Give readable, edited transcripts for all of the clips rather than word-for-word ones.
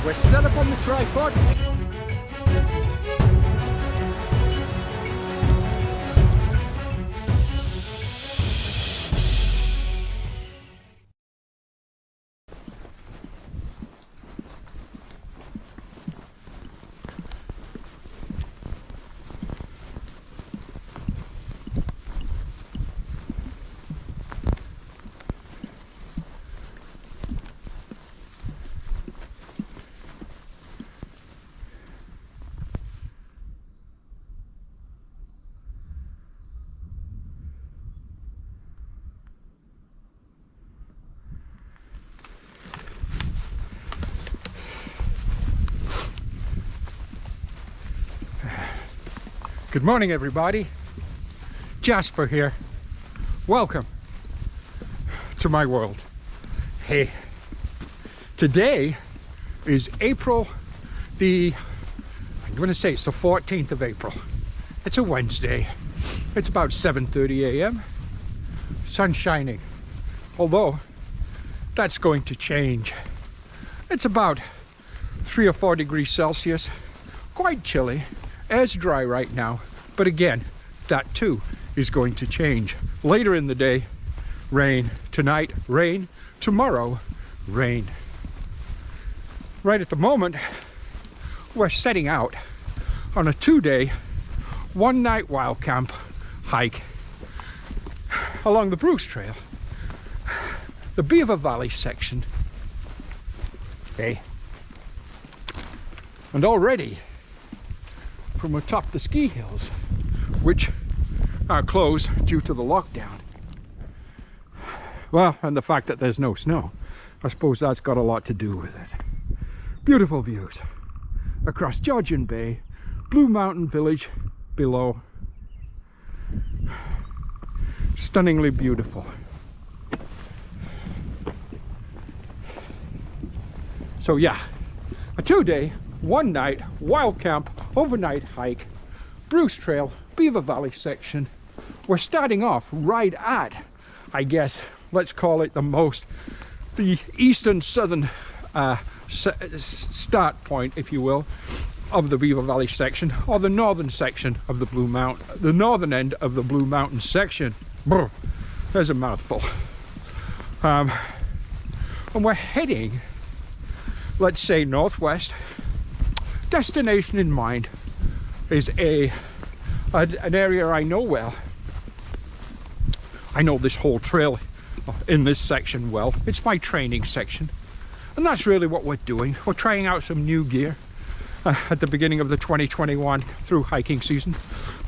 We're set up on the tripod. Good morning, everybody. Jasper here. Welcome to my world. Hey, today is April I'm going to say it's the 14th of April. It's a Wednesday. It's about 7:30 a.m. Sun shining. Although that's going to change. It's about 3 or 4 degrees Celsius. Quite chilly. Air's dry right now, but again, that too is going to change. Later in the day, rain. Tonight, rain. Tomorrow, rain. Right at the moment, we're setting out on a 2-day, 1-night wild camp hike along the Bruce Trail, the Beaver Valley section. Okay. And already, from atop the ski hills, which are closed due to the lockdown. Well, and the fact that there's no snow. I suppose that's got a lot to do with it. Beautiful views across Georgian Bay, Blue Mountain Village below. Stunningly beautiful. So yeah, a 2-day, 1-night wild camp overnight hike, Bruce Trail, Beaver Valley section. We're starting off right at, I guess, let's call it the eastern southern start point, if you will, of the Beaver Valley section, or the northern section of the the northern end of the Blue Mountain section. Brr, there's a mouthful. And we're heading, let's say, northwest. Destination in mind is an area I know well. I know this whole trail in this section well. It's my training section, and that's really what we're doing. We're trying out some new gear at the beginning of the 2021 through hiking season,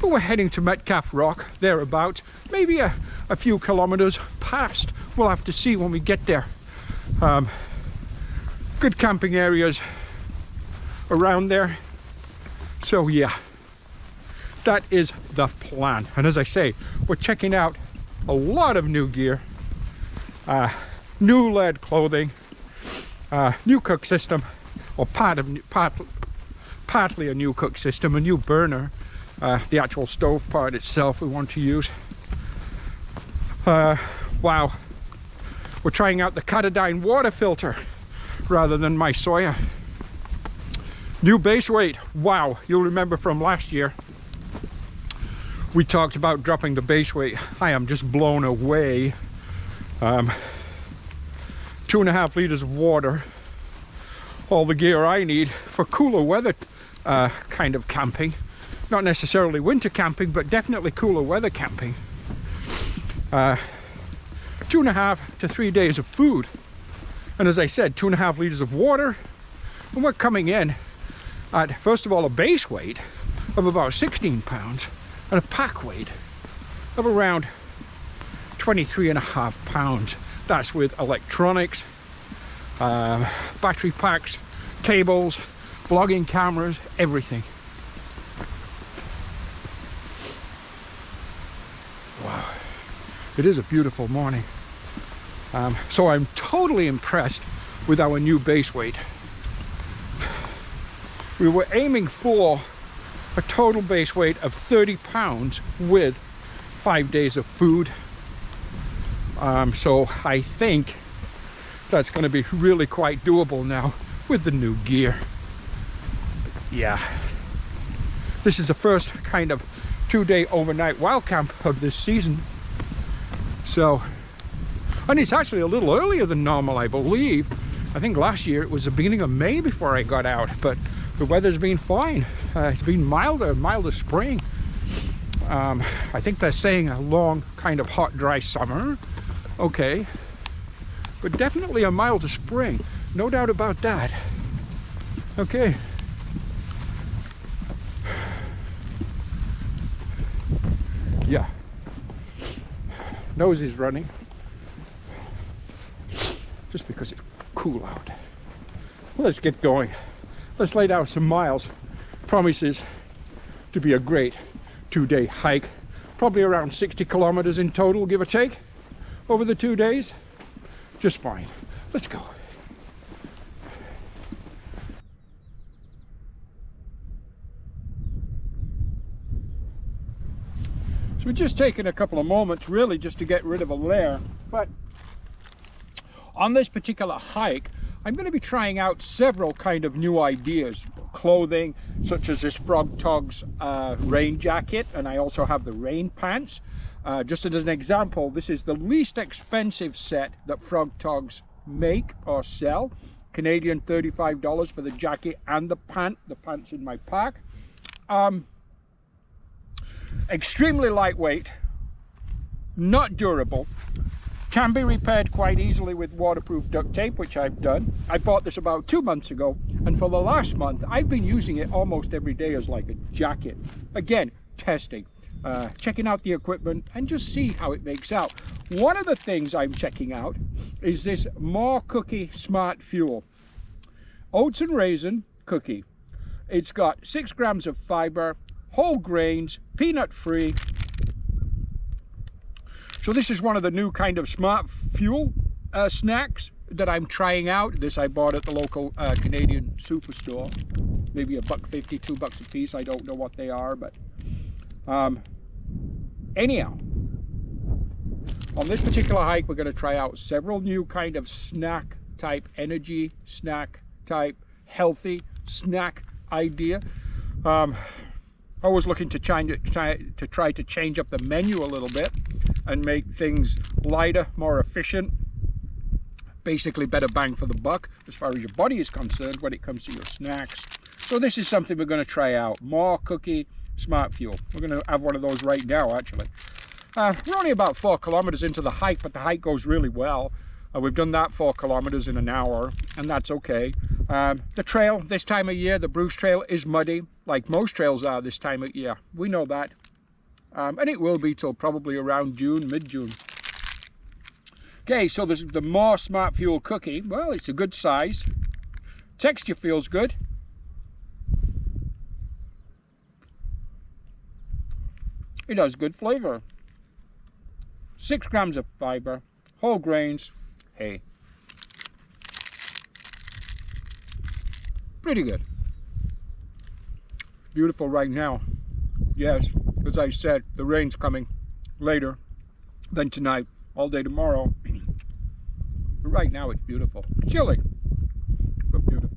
but we're heading to Metcalf Rock, thereabouts, maybe a few kilometers past. We'll have to see when we get there. Good camping areas around there. So yeah, that is the plan. And as I say, we're checking out a lot of new gear, new lead clothing, new cook system, or partly a new cook system, a new burner, the actual stove part itself we want to use. Wow, we're trying out the Catadine water filter rather than my Sawyer. New base weight. Wow, you'll remember from last year we talked about dropping the base weight. I am just blown away. 2.5 liters of water, all the gear I need for cooler weather kind of camping. Not necessarily winter camping, but definitely cooler weather camping. 2.5 to 3 days of food, and as I said, 2.5 liters of water. And we're coming in at, first of all, a base weight of about 16 pounds and a pack weight of around 23.5 pounds. That's with electronics, battery packs, cables, vlogging cameras, everything. Wow, it is a beautiful morning. So I'm totally impressed with our new base weight. We were aiming for a total base weight of 30 pounds with 5 days of food. So I think that's going to be really quite doable now. with the new gear. Yeah, this is the first kind of 2-day overnight wild camp of this season. So, and it's actually a little earlier than normal, I believe. I think last year it was the beginning of May before I got out, but the weather's been fine. It's been milder spring. I think they're saying a long kind of hot, dry summer. Okay, but definitely a milder spring, no doubt about that. Okay. Yeah, nose is running just because it's cool out. Let's get going. Let's lay down some miles. Promises to be a great 2-day hike, probably around 60 kilometers in total, give or take, over the 2 days. Just fine. Let's go. So we're just taking a couple of moments really just to get rid of a layer, but on this particular hike I'm going to be trying out several kind of new ideas. Clothing such as this Frog Togs rain jacket, and I also have the rain pants. Just as an example, this is the least expensive set that Frog Togs make or sell. Canadian $35 for the jacket and the pants in my pack. Extremely lightweight, not durable, can be repaired quite easily with waterproof duct tape, which I've done. I bought this about 2 months ago, and for the last month I've been using it almost every day as like a jacket. Again, testing, checking out the equipment and just see how it makes out. One of the things I'm checking out is this More Cookie Smart Fuel oats and raisin cookie. It's got 6 grams of fiber, whole grains, peanut free. So this is one of the new kind of smart fuel snacks that I'm trying out. This I bought at the local Canadian superstore. Maybe $1.50, $2 a piece. I don't know what they are, but anyhow, on this particular hike, we're going to try out several new kind of snack type, energy snack type, healthy snack idea. I was looking to try to change up the menu a little bit and make things lighter, more efficient, basically better bang for the buck as far as your body is concerned when it comes to your snacks. So this is something we're going to try out. More Cookie Smart Fuel. We're going to have one of those right now, actually. We're only about 4 kilometers into the hike, but the hike goes really well. We've done that 4 kilometers in an hour, and that's okay. The trail this time of year, the Bruce Trail, is muddy, like most trails are this time of year. We know that. And it will be till probably around June, mid-June. Okay, so there's the More Smart Fuel cookie. Well, it's a good size. Texture feels good. It has good flavor. 6 grams of fiber, whole grains. Hey, pretty good. Beautiful right now. Yes, as I said, the rain's coming later than tonight, all day tomorrow. But right now it's beautiful. Chilly, but beautiful.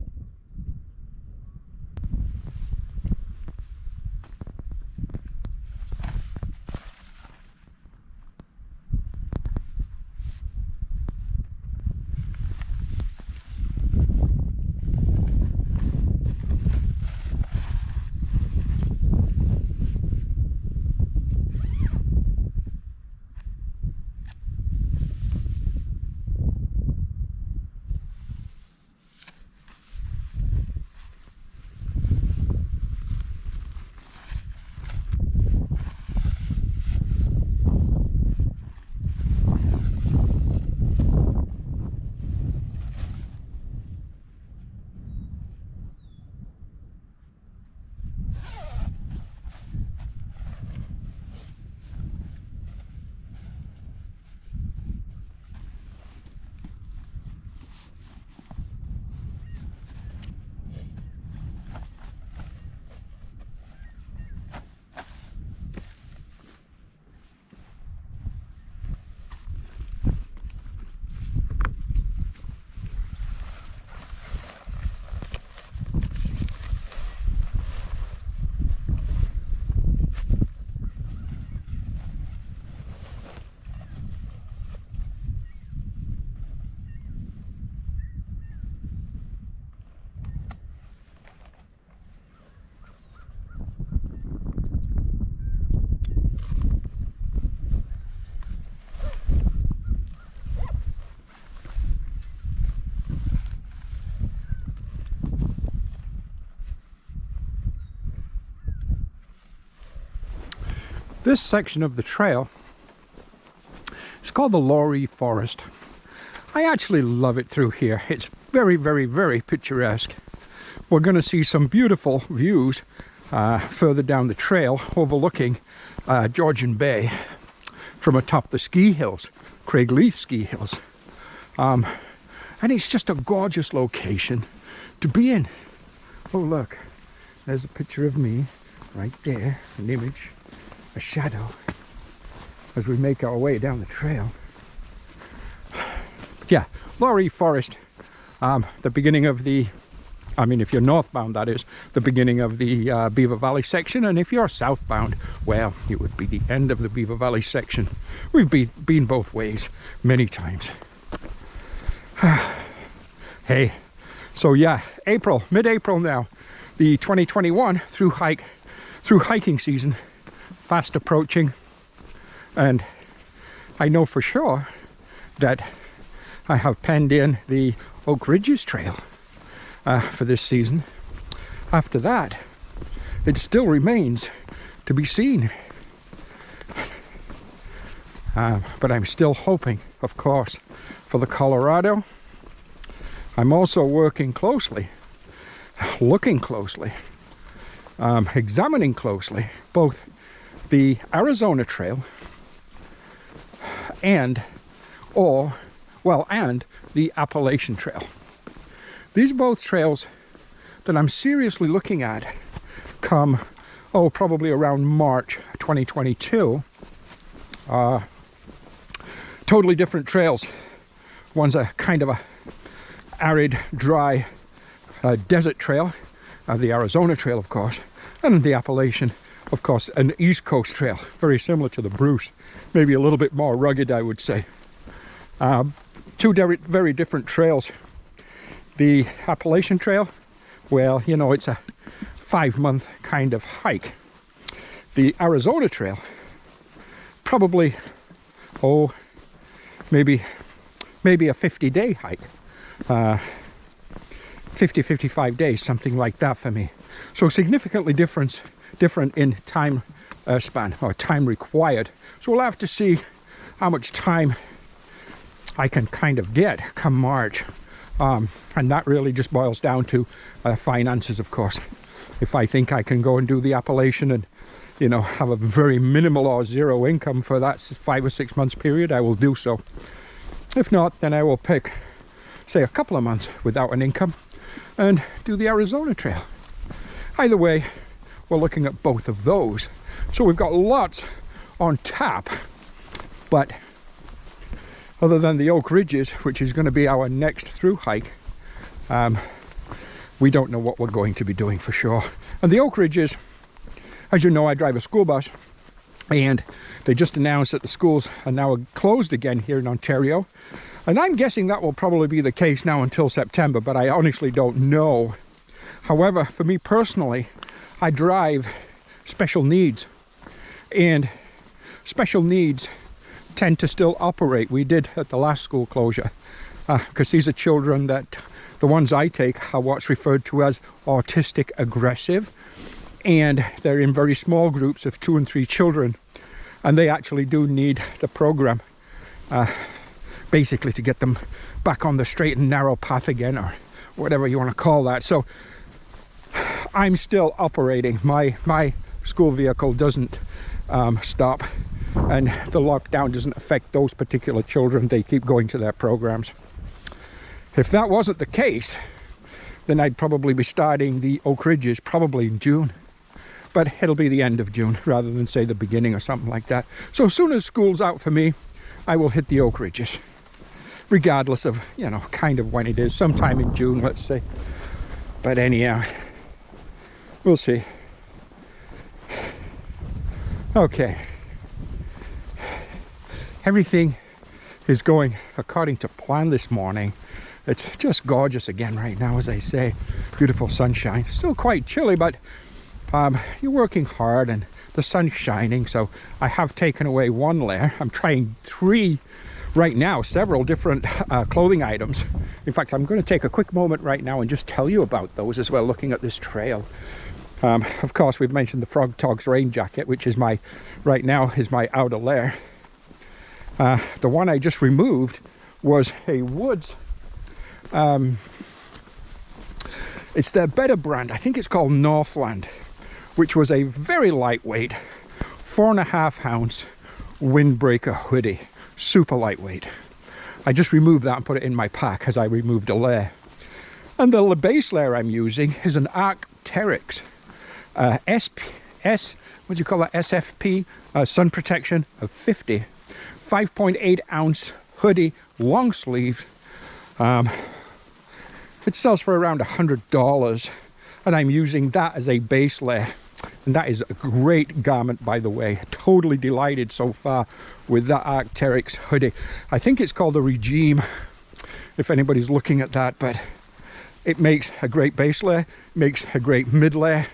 This section of the trail is called the Lorry Forest. I actually love it through here. It's very, very, very picturesque. We're going to see some beautiful views further down the trail overlooking Georgian Bay from atop the ski hills, Craigleith ski hills. And it's just a gorgeous location to be in. Oh look, there's a picture of me right there, an image, a shadow, as we make our way down the trail. Yeah, Lorry Forest, the beginning of the, I mean, if you're northbound, that is, the beginning of the Beaver Valley section, and if you're southbound, well, it would be the end of the Beaver Valley section. We've been both ways many times. Hey, so yeah, April, mid-April now, the 2021 through hiking season fast approaching, and I know for sure that I have penned in the Oak Ridges Trail for this season. After that, it still remains to be seen. But I'm still hoping, of course, for the Colorado. I'm also working closely, looking closely, examining closely both the Arizona Trail and the Appalachian Trail. These are both trails that I'm seriously looking at come, probably around March 2022. Totally different trails. One's a kind of a arid, dry desert trail, the Arizona Trail, of course, and the Appalachian, of course, an East Coast trail, very similar to the Bruce, maybe a little bit more rugged, I would say. Two very different trails. The Appalachian Trail, well, you know, it's a 5-month kind of hike. The Arizona Trail, probably, maybe a 50-day hike. 50-55 days, something like that for me. So significantly different in time span, or time required. So we'll have to see how much time I can kind of get come March. And that really just boils down to finances, of course. If I think I can go and do the Appalachian and, you know, have a very minimal or zero income for that 5 or 6 months period, I will do so. If not, then I will pick, say, a couple of months without an income and do the Arizona Trail. Either way, we're looking at both of those. So we've got lots on tap, but other than the Oak Ridges, which is going to be our next through hike, we don't know what we're going to be doing for sure. And the Oak Ridges, as you know, I drive a school bus, and they just announced that the schools are now closed again here in Ontario. And I'm guessing that will probably be the case now until September, but I honestly don't know. However, for me personally, I drive special needs, and special needs tend to still operate. We did at the last school closure, because these are children that, the ones I take, are what's referred to as autistic aggressive, and they're in very small groups of 2 and 3 children, and they actually do need the program basically to get them back on the straight and narrow path again, or whatever you want to call that. So I'm still operating. My school vehicle doesn't stop, and the lockdown doesn't affect those particular children. They keep going to their programs. If that wasn't the case, then I'd probably be starting the Oak Ridges probably in June, but it'll be the end of June rather than, say, the beginning or something like that. So as soon as school's out for me, I will hit the Oak Ridges, regardless of, you know, kind of when it is, sometime in June, let's say. But anyhow, we'll see. Okay, everything is going according to plan this morning. It's just gorgeous again right now, as I say. Beautiful sunshine. Still quite chilly, but you're working hard and the sun's shining. So I have taken away 1 layer. I'm trying 3 right now, several different clothing items. In fact, I'm going to take a quick moment right now and just tell you about those as well, looking at this trail. Of course, we've mentioned the Frog Togs rain jacket, which is right now is my outer layer. The one I just removed was a Woods. It's their better brand. I think it's called Northland, which was a very lightweight 4.5 ounce windbreaker hoodie. Super lightweight. I just removed that and put it in my pack as I removed a layer. And the base layer I'm using is an Arc'teryx what do you call that? SFP sun protection of 50, 5.8 ounce hoodie, long sleeve. It sells for around $100, and I'm using that as a base layer. And that is a great garment, by the way. Totally delighted so far with that Arc'teryx hoodie. I think it's called a Regime, if anybody's looking at that, but it makes a great base layer, makes a great mid layer.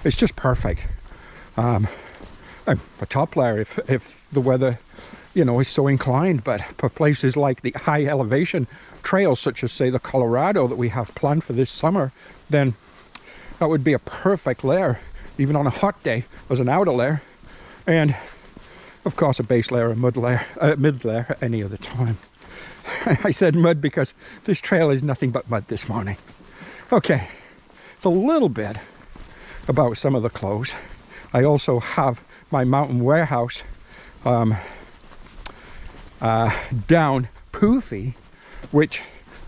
It's just perfect. A top layer if the weather, you know, is so inclined, but for places like the high elevation trails, such as say the Colorado that we have planned for this summer, then that would be a perfect layer, even on a hot day, as an outer layer, and of course a base layer, a mid layer at any other time. I said mud because this trail is nothing but mud this morning. Okay, it's a little bit about some of the clothes. I also have my mountain warehouse down poofy, which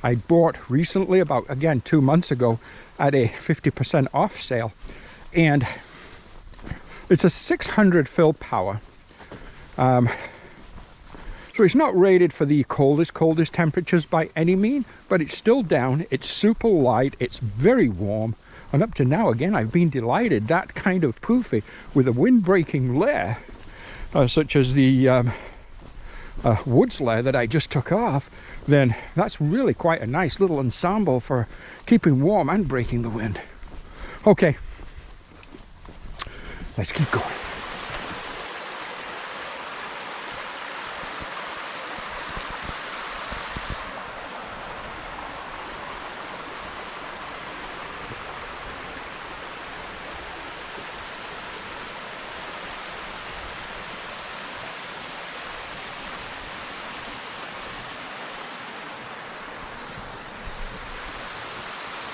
I bought recently, about again 2 months ago, at a 50% off sale, and it's a 600 fill power. So it's not rated for the coldest temperatures by any mean, but it's still down. It's super light, it's very warm, and up to now, again, I've been delighted. That kind of poofy with a wind-breaking layer, such as the Woods layer that I just took off, then that's really quite a nice little ensemble for keeping warm and breaking the wind. Okay, let's keep going.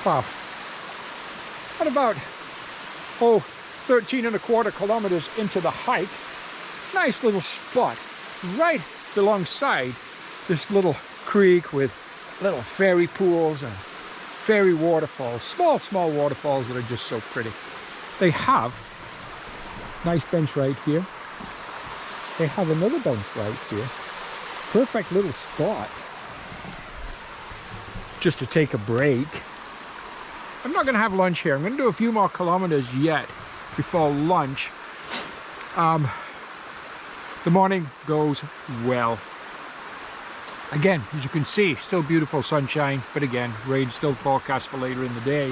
Wow, at about 13.25 kilometers into the hike, nice little spot right alongside this little creek with little fairy pools and fairy waterfalls, small waterfalls that are just so pretty. They have nice bench right here. They have another bench right here. Perfect little spot just to take a break. I'm not going to have lunch here. I'm going to do a few more kilometers yet before lunch. The morning goes well. Again, as you can see, still beautiful sunshine, but again, rain still forecast for later in the day.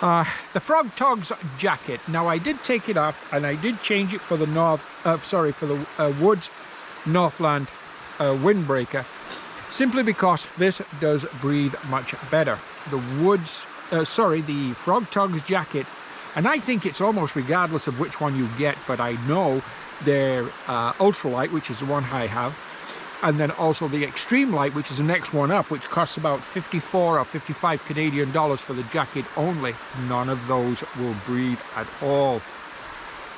The Frog Togs jacket. Now I did take it off and I did change it for the Woods Northland windbreaker, simply because this does breathe much better. The Frog Togs jacket, and I think it's almost regardless of which one you get, but I know they're ultralight, which is the one I have, and then also the extreme light, which is the next one up, which costs about 54 or 55 Canadian dollars for the jacket only. None of those will breathe at all.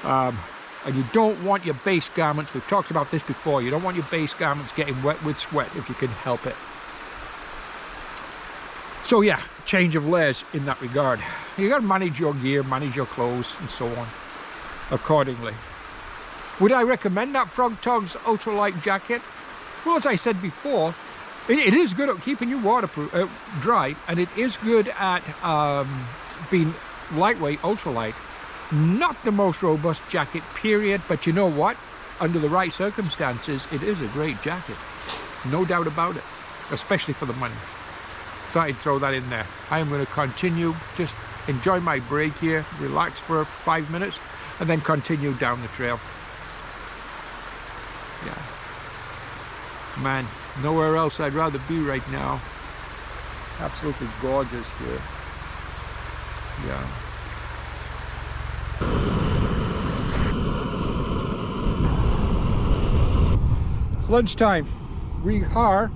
And you don't want your base garments, we've talked about this before, you don't want your base garments getting wet with sweat if you can help it. So yeah, change of layers in that regard. You got to manage your gear, manage your clothes, and so on accordingly. Would I recommend that Frog Togs ultralight jacket? Well, as I said before, it is good at keeping you waterproof, dry, and it is good at being lightweight, ultralight. Not the most robust jacket, period, but you know what? Under the right circumstances, it is a great jacket. No doubt about it, especially for the money. Thought I'd throw that in there. I am going to continue, just enjoy my break here, relax for 5 minutes, and then continue down the trail. Yeah. Man, nowhere else I'd rather be right now. Absolutely gorgeous here. Yeah. Lunchtime. We are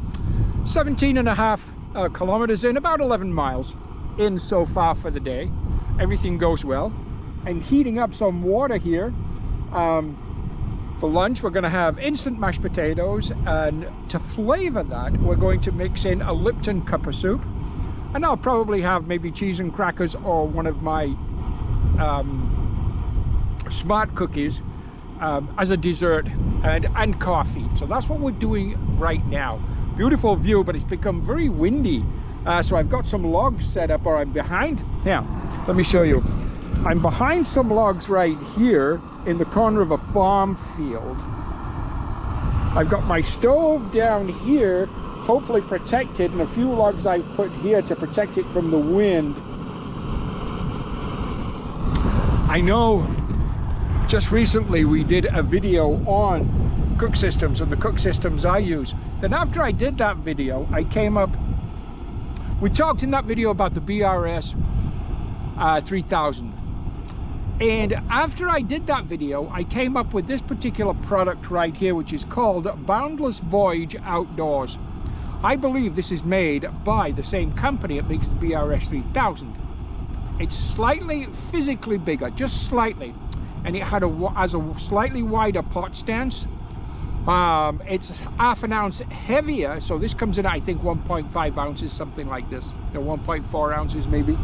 17.5 kilometers in, about 11 miles in so far for the day. Everything goes well. I'm heating up some water here. For lunch, we're going to have instant mashed potatoes, and to flavor that, we're going to mix in a Lipton cup of soup, and I'll probably have maybe cheese and crackers or one of my smart cookies as a dessert, and coffee. So that's what we're doing right now. Beautiful view, but it's become very windy, so I've got some logs set up, or I'm behind. Yeah, let me show you. I'm behind some logs right here in the corner of a farm field. I've got my stove down here, hopefully protected, and a few logs I've put here to protect it from the wind. I know just recently we did a video on cook systems and the cook systems I use. Then after I did that video, I came up, we talked in that video about the BRS 3000. And after I did that video, I came up with this particular product right here, which is called Boundless Voyage Outdoors. I believe this is made by the same company that makes the BRS 3000. It's slightly physically bigger, just slightly, and it has a slightly wider pot stance. It's half an ounce heavier, so this comes in, I think, 1.5 ounces, something like this, 1.4 ounces maybe.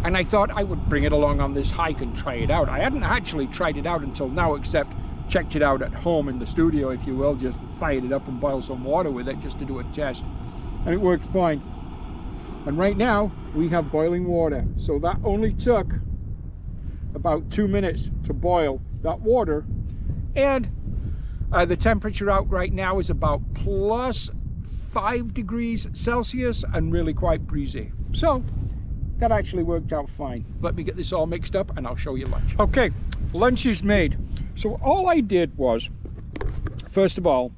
And I thought I would bring it along on this hike and try it out. I hadn't actually tried it out until now, except checked it out at home in the studio, if you will. Just fired it up and boiled some water with it just to do a test. And it worked fine. And right now, we have boiling water. So that only took about 2 minutes to boil that water. And the temperature out right now is about +5 degrees Celsius and really quite breezy. So that actually worked out fine. Let me get this all mixed up and I'll show you lunch. Okay, lunch is made. So all I did was, first of all,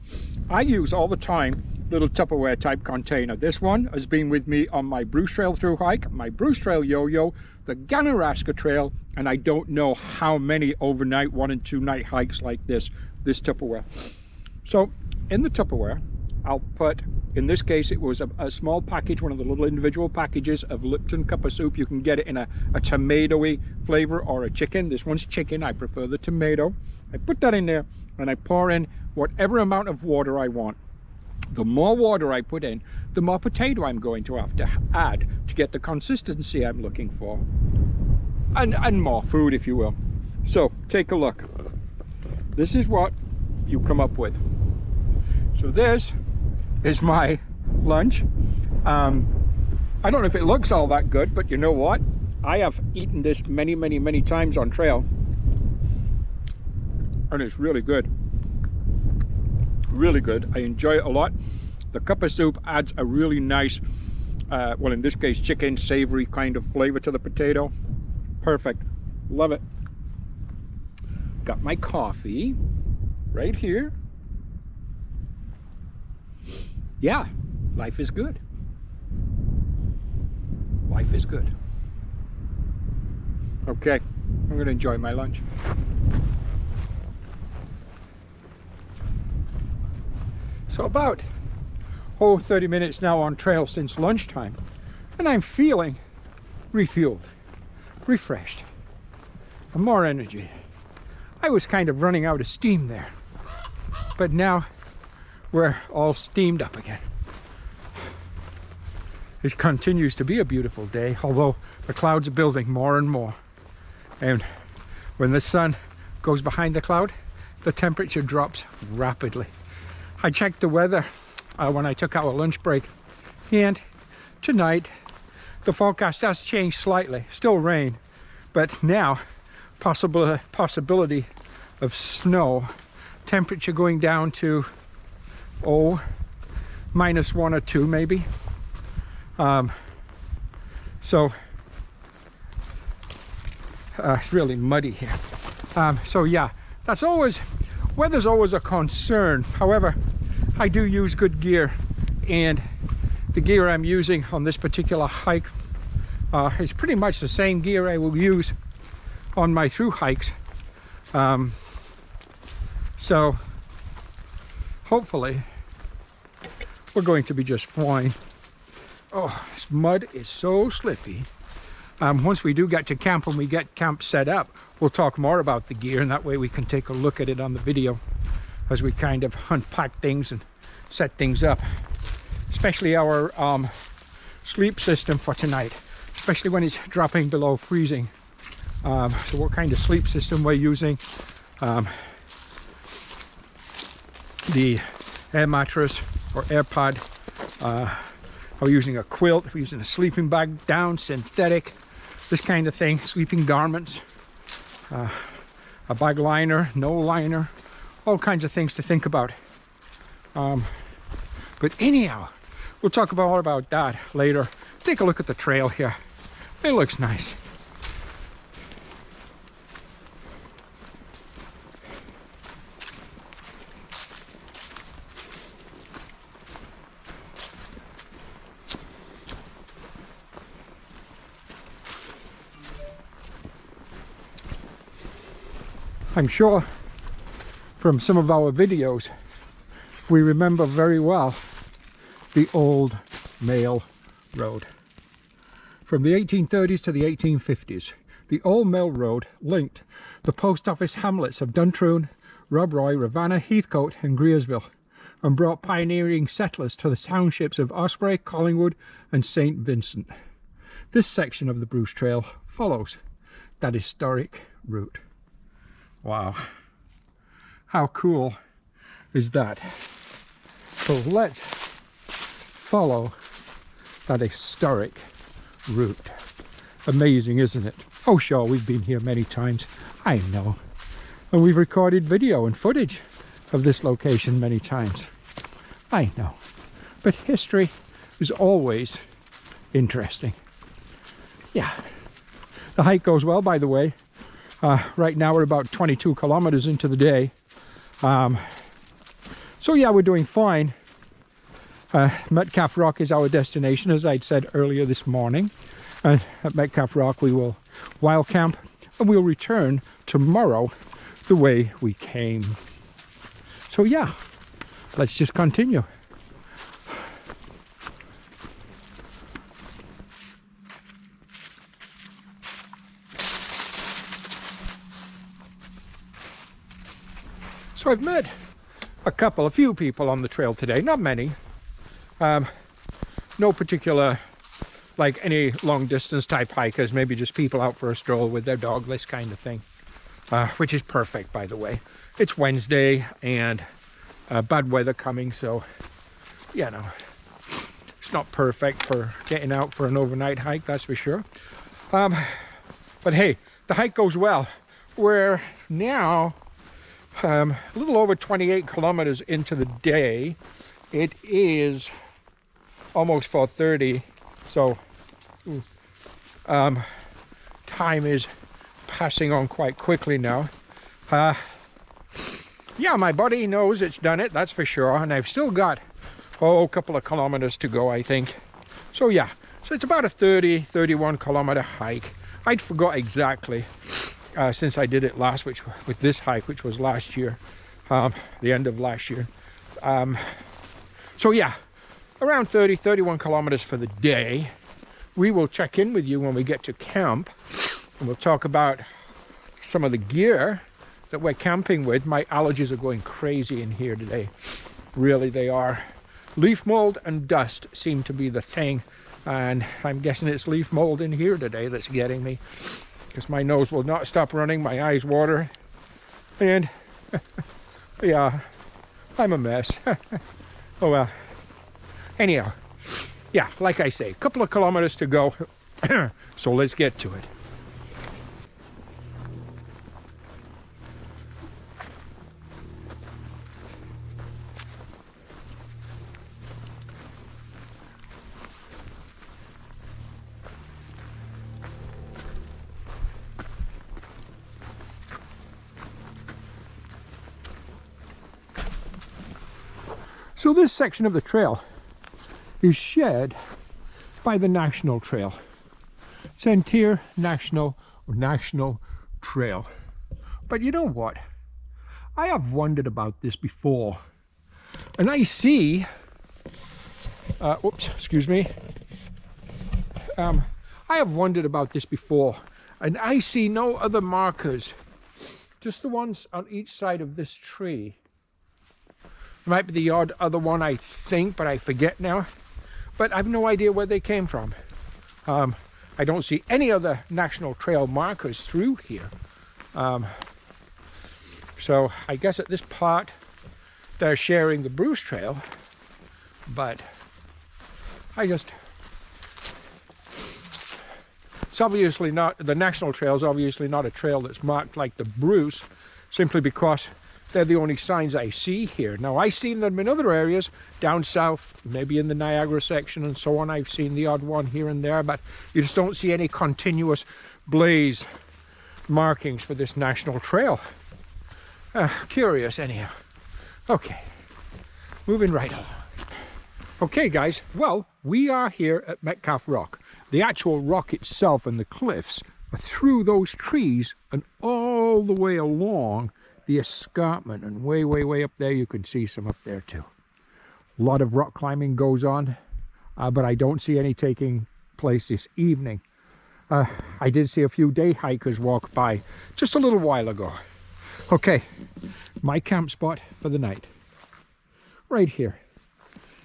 I use all the time little Tupperware type container. This one has been with me on my Bruce Trail through hike, my Bruce Trail yo-yo, the Ganaraska Trail, and I don't know how many overnight 1 and 2 night hikes like this Tupperware. So in the Tupperware, I'll put, in this case it was a small package, one of the little individual packages of Lipton cup of soup. You can get it in a tomatoey flavor or a chicken. This one's chicken, I prefer the tomato. I put that in there and I pour in whatever amount of water I want. The more water I put in, the more potato I'm going to have to add to get the consistency I'm looking for. And more food, if you will. So take a look. This is what you come up with. So this is my lunch. I don't know if it looks all that good, but you know what? I have eaten this many times on trail, and it's really good. Really good. I enjoy it a lot. The cup of soup adds a really nice, well, in this case, chicken savory kind of flavor to the potato. Perfect. Love it. Got my coffee right here. Yeah, life is good. Life is good. Okay, I'm going to enjoy my lunch. So about 30 minutes now on trail since lunchtime, and I'm feeling refueled, refreshed, and more energy. I was kind of running out of steam there, but now we're all steamed up again. It continues to be a beautiful day, although the clouds are building more and more. And when the sun goes behind the cloud, the temperature drops rapidly. I checked the weather when I took our lunch break, and tonight the forecast has changed slightly. Still rain, but now possibility of snow. Temperature going down to -1 or 2 maybe. So it's really muddy here. So yeah, that's always, weather's always a concern. However, I do use good gear, and the gear I'm using on this particular hike It's pretty much the same gear I will use on my through hikes. So hopefully we're going to be just fine. Oh, this mud is so slippy. Once we do get to camp and we get camp set up, we'll talk more about the gear, and that way we can take a look at it on the video as we kind of unpack things and set things up. Especially our sleep system for tonight, especially when it's dropping below freezing. So what kind of sleep system we're using. The air mattress or air pad. We're using a quilt, we're using a sleeping bag, down, synthetic, this kind of thing, sleeping garments, a bag liner, no liner, all kinds of things to think about. But anyhow, we'll talk all about that later. Take a look at the trail here. It looks nice. I'm sure from some of our videos we remember very well the old mail road. From the 1830s to the 1850s, the old mail road linked the post office hamlets of Duntroon, Robroy, Ravenna, Heathcote and Greersville, and brought pioneering settlers to the townships of Osprey, Collingwood and St. Vincent. This section of the Bruce Trail follows that historic route. Wow, how cool is that? So let's follow that historic route. Amazing, isn't it? Oh sure, we've been here many times, I know, and we've recorded video and footage of this location many times, I know, but history is always interesting. Yeah, the hike goes well, by the way. Right now we're about 22 kilometers into the day. So yeah, we're doing fine. Metcalf Rock is our destination, as I'd said earlier this morning. At Metcalf Rock we will wild camp and we'll return tomorrow the way we came. So yeah, let's just continue. So I've met a few people on the trail today, not many. No particular, like any long distance type hikers, maybe just people out for a stroll with their dog, this kind of thing. Which is perfect, by the way. It's Wednesday and bad weather coming, so, you know, it's not perfect for getting out for an overnight hike, that's for sure. But hey, the hike goes well. We're now a little over 28 kilometers into the day. It is almost 4:30, so time is passing on quite quickly now. Yeah, my body knows it's done it, that's for sure, and I've still got a couple of kilometers to go, I think. So yeah, so it's about a 31 kilometer hike. I'd forgot exactly since I did it last, with this hike, which was last year, the end of last year. So yeah, around 31 kilometers for the day. We will check in with you when we get to camp, and we'll talk about some of the gear that we're camping with. My allergies are going crazy in here today. Really, they are. Leaf mold and dust seem to be the thing, and I'm guessing it's leaf mold in here today that's getting me, because my nose will not stop running, my eyes water, and yeah, I'm a mess. Oh well. Anyhow, yeah, like I say, a couple of kilometers to go, so let's get to it. So this section of the trail is shared by the National Trail. Sentier National Trail. But you know what? I have wondered about this before. And I see, oops, excuse me. I have wondered about this before. And I see no other markers. Just the ones on each side of this tree. Might be the odd other one, I think, but I forget now. But I have no idea where they came from. I don't see any other national trail markers through here. So I guess at this part they're sharing the Bruce Trail, but it's obviously not, the National Trail is obviously not a trail that's marked like the Bruce, simply because they're the only signs I see here. Now, I've seen them in other areas, down south, maybe in the Niagara section and so on. I've seen the odd one here and there, but you just don't see any continuous blaze markings for this national trail. Curious anyhow. Okay, moving right along. Okay guys, well, we are here at Metcalf Rock. The actual rock itself and the cliffs are through those trees and all the way along the escarpment, and way up there you can see some up there too. A lot of rock climbing goes on, but I don't see any taking place this evening. I did see a few day hikers walk by just a little while ago. Okay, my camp spot for the night, right here.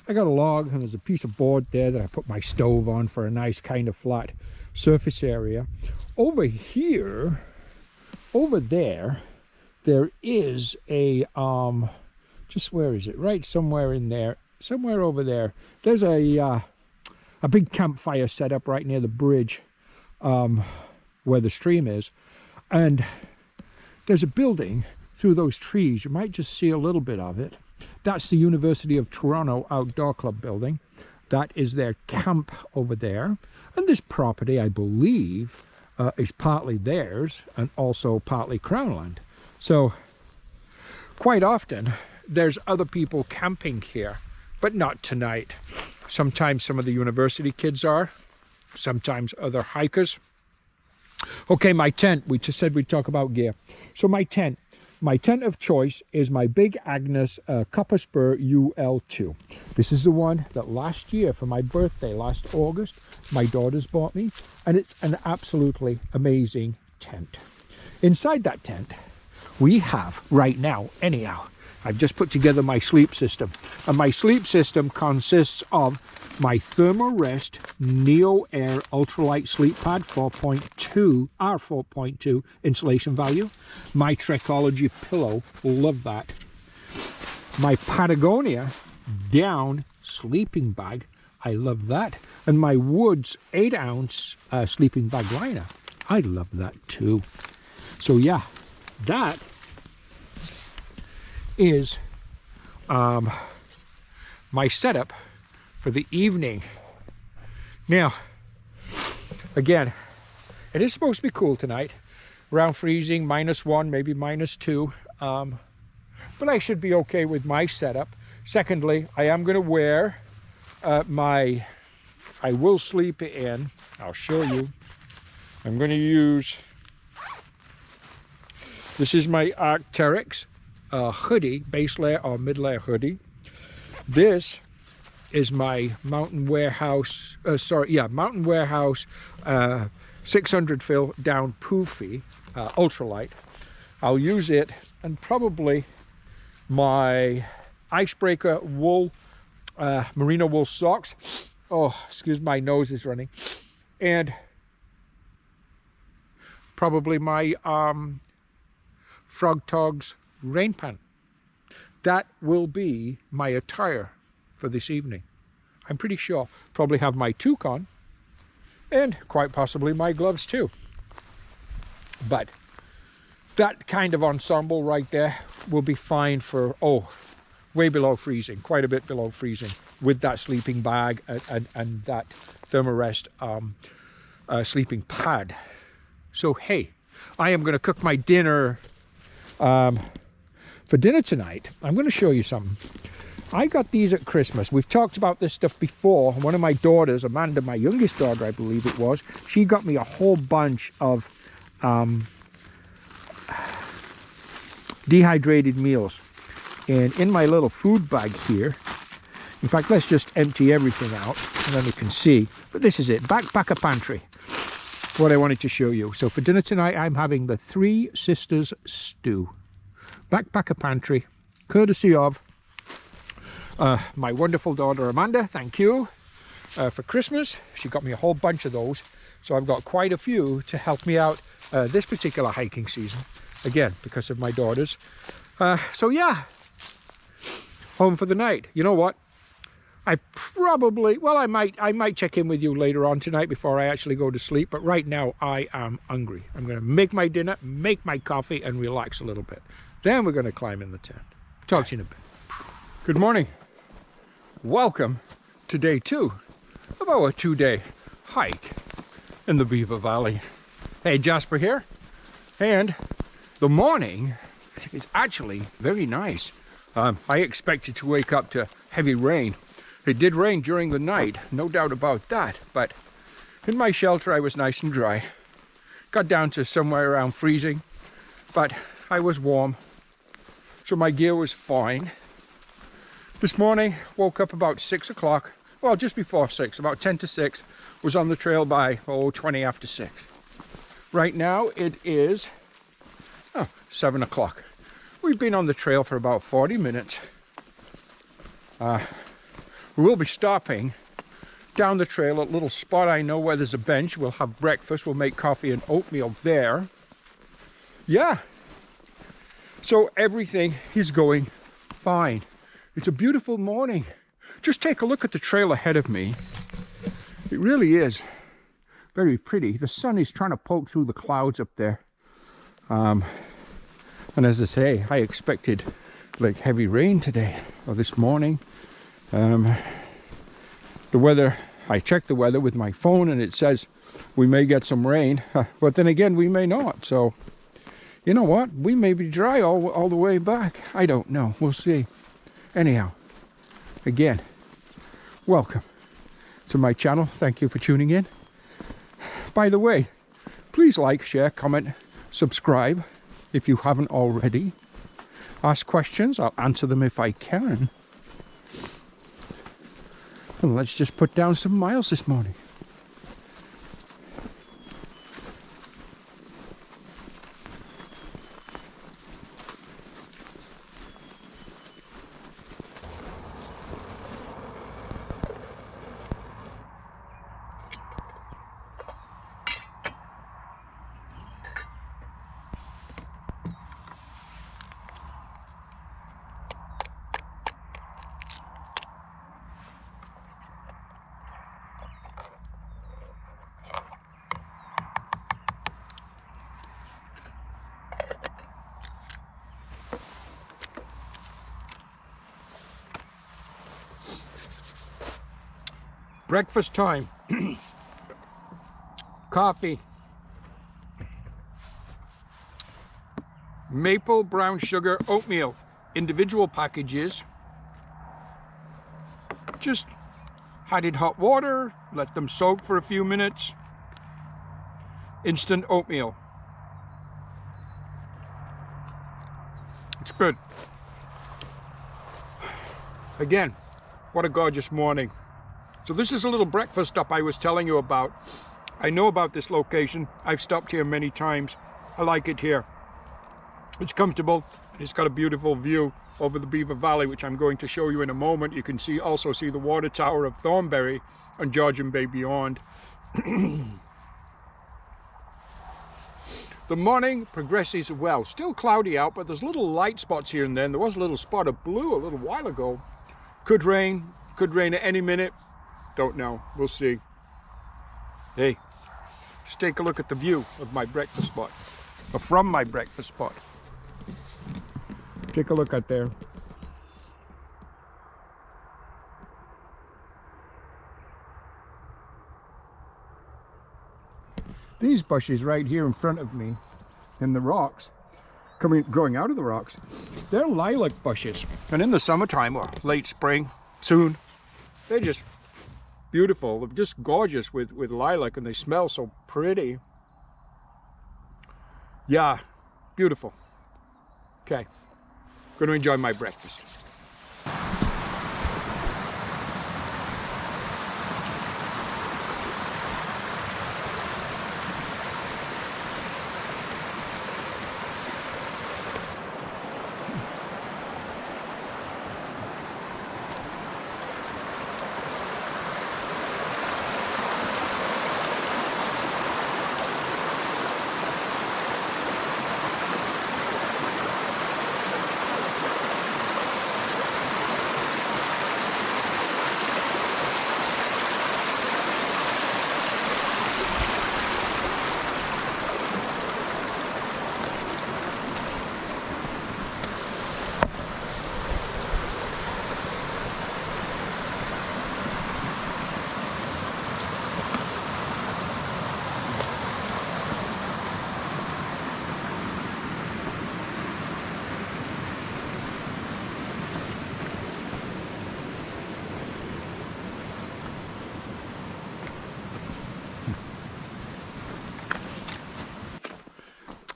I got a log and there's a piece of board there that I put my stove on for a nice kind of flat surface area. Over here, over there is a, just where is it? Right somewhere in there, somewhere over there. There's a big campfire set up right near the bridge where the stream is. And there's a building through those trees. You might just see a little bit of it. That's the University of Toronto Outdoor Club building. That is their camp over there. And this property, I believe, is partly theirs and also partly Crown land. So quite often there's other people camping here, but not tonight. Sometimes some of the university kids are, sometimes other hikers. Okay, my tent, we just said we'd talk about gear. So my tent of choice is my Big Agnes Copper Spur UL2. This is the one that last year for my birthday, last August, my daughters bought me, and it's an absolutely amazing tent. Inside that tent, we have, right now, anyhow, I've just put together my sleep system. And my sleep system consists of my Thermarest Neo Air Ultralight Sleep Pad 4.2, R4.2 insulation value. My Trekology pillow, love that. My Patagonia Down sleeping bag, I love that. And my Woods 8-ounce sleeping bag liner, I love that too. So yeah, that is my setup for the evening. Now, again, it is supposed to be cool tonight, around freezing, -1, maybe -2, but I should be okay with my setup. Secondly, I am going to wear I will sleep in, I'll show you, I'm going to use, this is my Arc'teryx hoodie, base layer or mid layer hoodie. This is my Mountain Warehouse, Mountain Warehouse 600 fill down poofy, ultralight. I'll use it, and probably my icebreaker wool, merino wool socks. Oh, excuse my nose is running. And probably my Frog Togs rain pant. That will be my attire for this evening. I'm pretty sure. Probably have my toque on, and quite possibly my gloves too. But that kind of ensemble right there will be fine for, way below freezing, quite a bit below freezing, with that sleeping bag and that Thermarest sleeping pad. So hey, I am going to cook my dinner. For dinner tonight, I'm going to show you something. I got these at Christmas. We've talked about this stuff before. One of my daughters, Amanda, my youngest daughter, I believe it was, she got me a whole bunch of dehydrated meals. And in my little food bag here, in fact, let's just empty everything out and then you can see. But this is it, backpacker pantry. What I wanted to show you. So for dinner tonight, I'm having the Three Sisters stew. Backpacker pantry, courtesy of my wonderful daughter Amanda, thank you, for Christmas. She got me a whole bunch of those, so I've got quite a few to help me out this particular hiking season, again because of my daughters. So yeah, home for the night. You know what, I probably, well, I might check in with you later on tonight before I actually go to sleep, but right now I am hungry. I'm going to make my dinner, make my coffee, and relax a little bit. Then we're going to climb in the tent. Talk to you in a bit. Good morning. Welcome to day 2 of our 2-day hike in the Beaver Valley. Hey, Jasper here. And the morning is actually very nice. I expected to wake up to heavy rain. It did rain during the night, no doubt about that. But in my shelter, I was nice and dry. Got down to somewhere around freezing, but I was warm. So my gear was fine. This morning, woke up about 6 o'clock, well, just before 6, about 10 to 6, was on the trail by, 20 after 6. Right now, it is 7 o'clock. We've been on the trail for about 40 minutes. We will be stopping down the trail at a little spot I know where there's a bench. We'll have breakfast, we'll make coffee and oatmeal there. Yeah, so everything is going fine. It's a beautiful morning. Just take a look at the trail ahead of me. It really is very pretty. The sun is trying to poke through the clouds up there. And as I say, I expected like heavy rain today or this morning. The weather, I checked the weather with my phone and it says we may get some rain, but then again we may not. So you know what, we may be dry all the way back. I don't know, we'll see. Anyhow, again, welcome to my channel. Thank you for tuning in. By the way, please like, share, comment, subscribe if you haven't already. Ask questions, I'll answer them if I can. And let's just put down some miles this morning. Breakfast time. Coffee. Maple brown sugar oatmeal. Individual packages. Just added hot water, let them soak for a few minutes. Instant oatmeal. It's good. Again, what a gorgeous morning. So this is a little breakfast stop I was telling you about. I know about this location. I've stopped here many times. I like it here. It's comfortable. It's got a beautiful view over the Beaver Valley, which I'm going to show you in a moment. You can also see the water tower of Thornberry and Georgian Bay beyond. The morning progresses well. Still cloudy out, but there's little light spots here and there. There was a little spot of blue a little while ago. Could rain at any minute. Don't know, we'll see. Hey, just take a look at the view of my breakfast spot, or from my breakfast spot. Take a look out there. These bushes right here in front of me in the rocks, growing out of the rocks, they're lilac bushes. And in the summertime, or late spring, soon, they're just beautiful. They're just gorgeous with lilac, and they smell so pretty. Yeah, beautiful. Okay, going to enjoy my breakfast.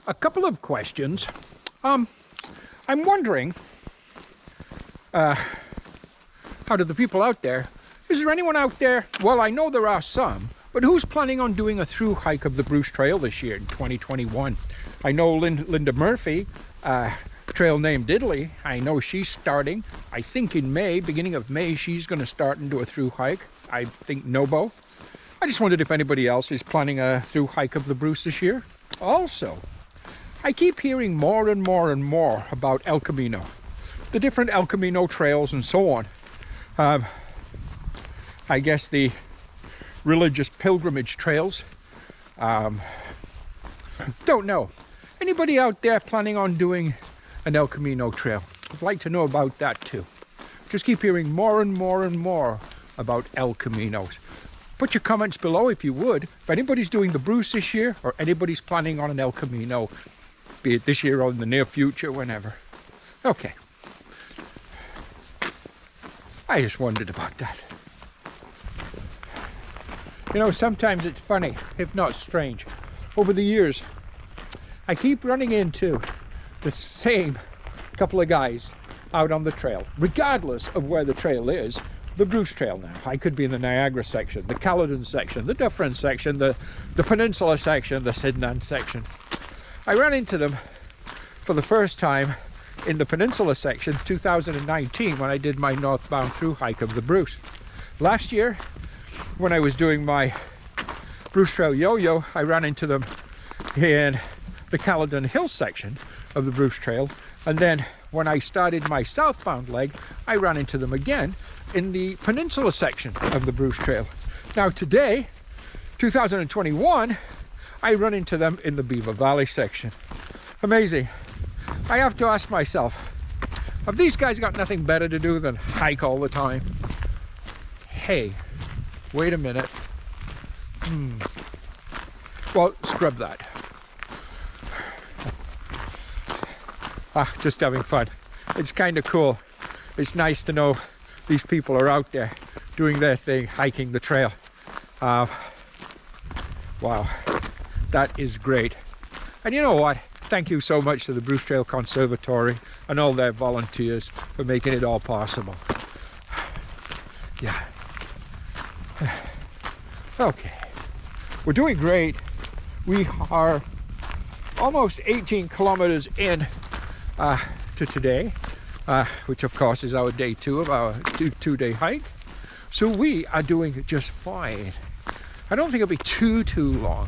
A couple of questions. I'm wondering, how do the people out there, is there anyone out there, well, I know there are some, but who's planning on doing a through hike of the Bruce Trail this year in 2021? I know Linda Murphy, trail named Diddley, I know she's starting, I think in May, beginning of May, she's going to start and do a through hike. I think Nobo. I just wondered if anybody else is planning a through hike of the Bruce this year. Also, I keep hearing more and more and more about El Camino, the different El Camino trails and so on. I guess the religious pilgrimage trails. Don't know. Anybody out there planning on doing an El Camino trail? I'd like to know about that too. Just keep hearing more and more and more about El Caminos. Put your comments below if you would. If anybody's doing the Bruce this year, or anybody's planning on an El Camino, be it this year or in the near future, whenever. Okay. I just wondered about that. You know, sometimes it's funny, if not strange. Over the years, I keep running into the same couple of guys out on the trail, regardless of where the trail is. The Bruce Trail now. I could be in the Niagara section, the Caledon section, the Dufferin section, the Peninsula section, the Sidnan section. I ran into them for the first time in the Peninsula section 2019 when I did my northbound through hike of the Bruce. Last year, when I was doing my Bruce Trail yo-yo, I ran into them in the Caledon Hill section of the Bruce Trail, and then when I started my southbound leg, I ran into them again in the Peninsula section of the Bruce Trail. Now today, 2021, I run into them in the Beaver Valley section. Amazing. I have to ask myself, have these guys got nothing better to do than hike all the time? Hey, wait a minute. Well, scrub that. Just having fun. It's kind of cool. It's nice to know these people are out there doing their thing, hiking the trail. Wow, that is great. And you know what? Thank you so much to the Bruce Trail Conservatory and all their volunteers for making it all possible. Yeah. Okay. We're doing great. We are almost 18 kilometers in to today, which of course is our day 2 of our two-day hike. So we are doing just fine. I don't think it'll be too long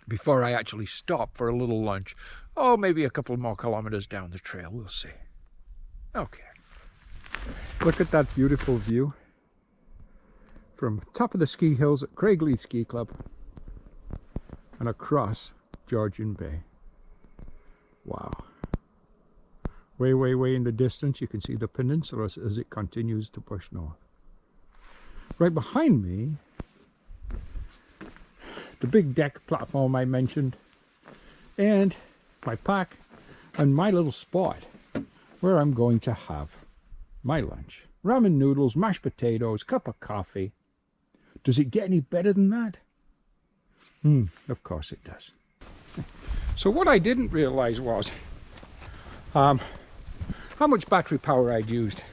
before I actually stop for a little lunch. Oh, maybe a couple more kilometers down the trail. We'll see. Okay. Look at that beautiful view from top of the ski hills at Craigley Ski Club and across Georgian Bay. Wow. Way, way, way in the distance, you can see the peninsula as it continues to push north. Right behind me, the big deck platform I mentioned, and my pack, and my little spot where I'm going to have my lunch. Ramen noodles, mashed potatoes, cup of coffee. Does it get any better than that? Of course it does. So what I didn't realize was how much battery power I'd used.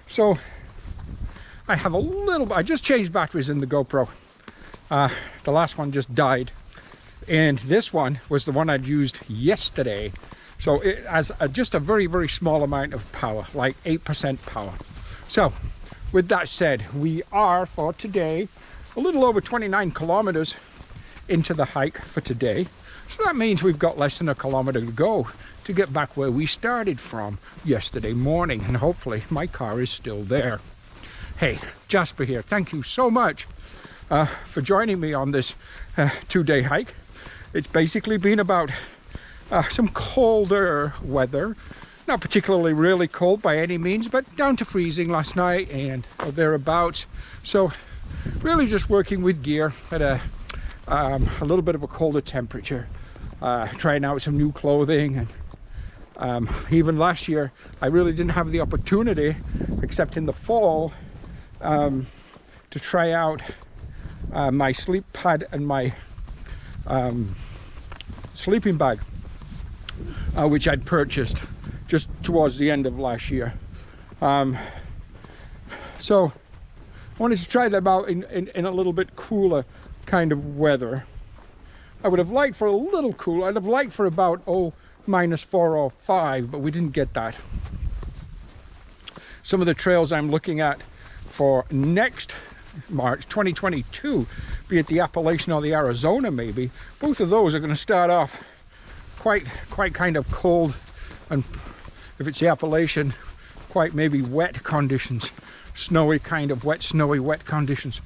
So I have a little, I just changed batteries in the GoPro. The last one just died, and this one was the one I'd used yesterday. So it has just a very, very small amount of power, like 8% power. So with that said, we are for today a little over 29 kilometers into the hike for today. So that means we've got less than a kilometer to go to get back where we started from yesterday morning, and hopefully my car is still there. Hey, Jasper here. Thank you so much for joining me on this 2-day hike. It's basically been about some colder weather, not particularly really cold by any means, but down to freezing last night and thereabouts. So really just working with gear at a little bit of a colder temperature, trying out some new clothing. And even last year I really didn't have the opportunity, except in the fall, to try out my sleep pad and my sleeping bag, which I'd purchased just towards the end of last year. So I wanted to try them out in a little bit cooler kind of weather. I would have liked for a little cooler. I'd have liked for about -4 or 5, but we didn't get that. Some of the trails I'm looking at for next March 2022, be it the Appalachian or the Arizona maybe, both of those are going to start off quite kind of cold, and if it's the Appalachian, quite maybe wet conditions, snowy kind of wet, snowy wet conditions.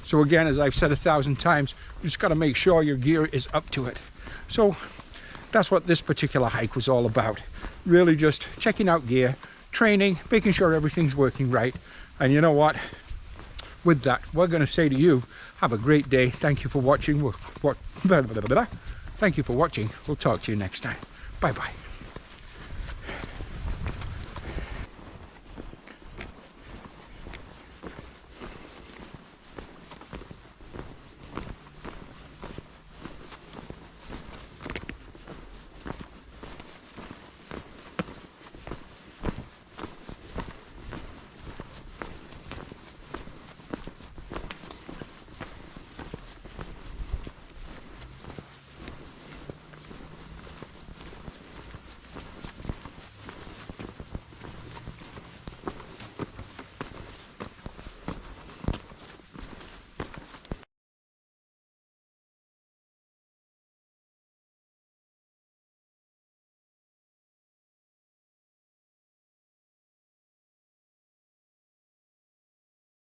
So again, as I've said 1,000 times, you just got to make sure your gear is up to it. So that's what this particular hike was all about. Really just checking out gear, training, making sure everything's working right. And you know what? With that, we're going to say to you, have a great day. Thank you for watching. Thank you for watching. We'll talk to you next time. Bye-bye.